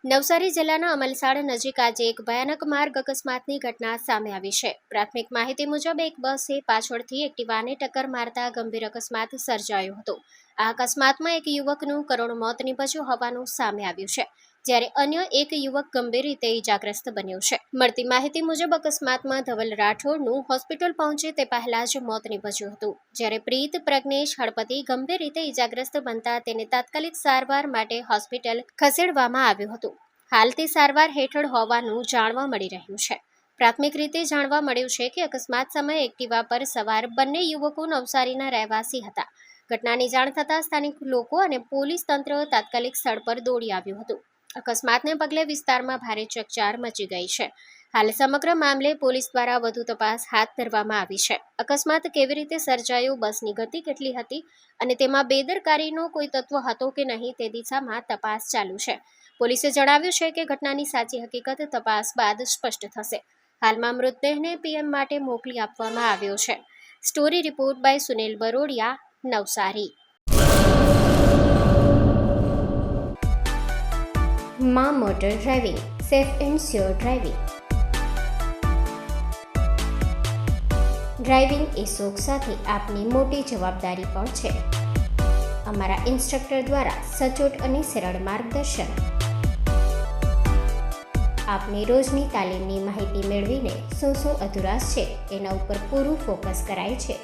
નવસારી જિલ્લાના અમલસાડ નજીક આજે એક ભયાનક માર્ગ અકસ્માતની ઘટના સામે આવી છે. પ્રાથમિક માહિતી મુજબ એક બસે પાછળથી એક્ટિવાને ટક્કર મારતા ગંભીર અકસ્માત સર્જાયો હતો. આ અકસ્માતમાં એક યુવકનું કરુણ મોત નીપજ્યું હોવાનું સામે આવ્યું છે, જ્યારે અન્ય એક યુવક ગંભીર રીતે ઇજાગ્રસ્ત બન્યો છે. મળતી માહિતી મુજબ અકસ્માતમાં ધવલ રાઠોડનું હોસ્પિટલ પહોંચે તે પહેલા જ મોત નીપજ્યું હતું, જ્યારે પ્રીત પ્રજ્ઞેશ હળપતિ ગંભીર રીતે ઇજાગ્રસ્ત બનતા તેને તાત્કાલિક સારવાર માટે હોસ્પિટલ ખસેડવામાં આવ્યું હતું. હાલ તે સારવાર હેઠળ હોવાનું જાણવા મળી રહ્યું છે. પ્રાથમિક રીતે જાણવા મળ્યું છે કે અકસ્માત સમયે એક્ટિવા પર સવાર બંને યુવકો નવસારીના રહેવાસી હતા. ઘટનાની જાણ થતાં સ્થાનિક લોકો અને પોલીસ તંત્ર તાત્કાલિક સ્થળ પર દોડી આવ્યું હતું. અકસ્માતને પગલે વિસ્તારમાં ભારે ચકચાર મચી ગઈ છે. હાલ સમગ્ર મામલે પોલીસ દ્વારા વધુ તપાસ હાથ ધરવામાં આવી છે. અકસ્માત કેવી રીતે સર્જાયો, બસની ગતિ કેટલી હતી અને તેમાં બેદરકારીનો કોઈ તત્વ હતો કે નહીં તે દિશામાં તપાસ ચાલુ છે. પોલીસે જણાવ્યું છે કે ઘટનાની સાચી હકીકત તપાસ બાદ સ્પષ્ટ થશે. હાલમાં મૃતદેહને પીએમ માટે મોકલી આપવામાં આવ્યો છે. Story report by Sunil Barodia, Navsari. માં motor driving, safe and sure driving. Driving એ શોખ સાથે આપની મોટી જવાબદારી પણ છે. અમારા ઇન્સ્ટ્રક્ટર દ્વારા સચોટ અને સરળ માર્ગદર્શન. આપની રોજની તાલીમની માહિતી મેળવીને શું અધુરાશ છે એના ઉપર પૂરું ફોકસ કરાય છે.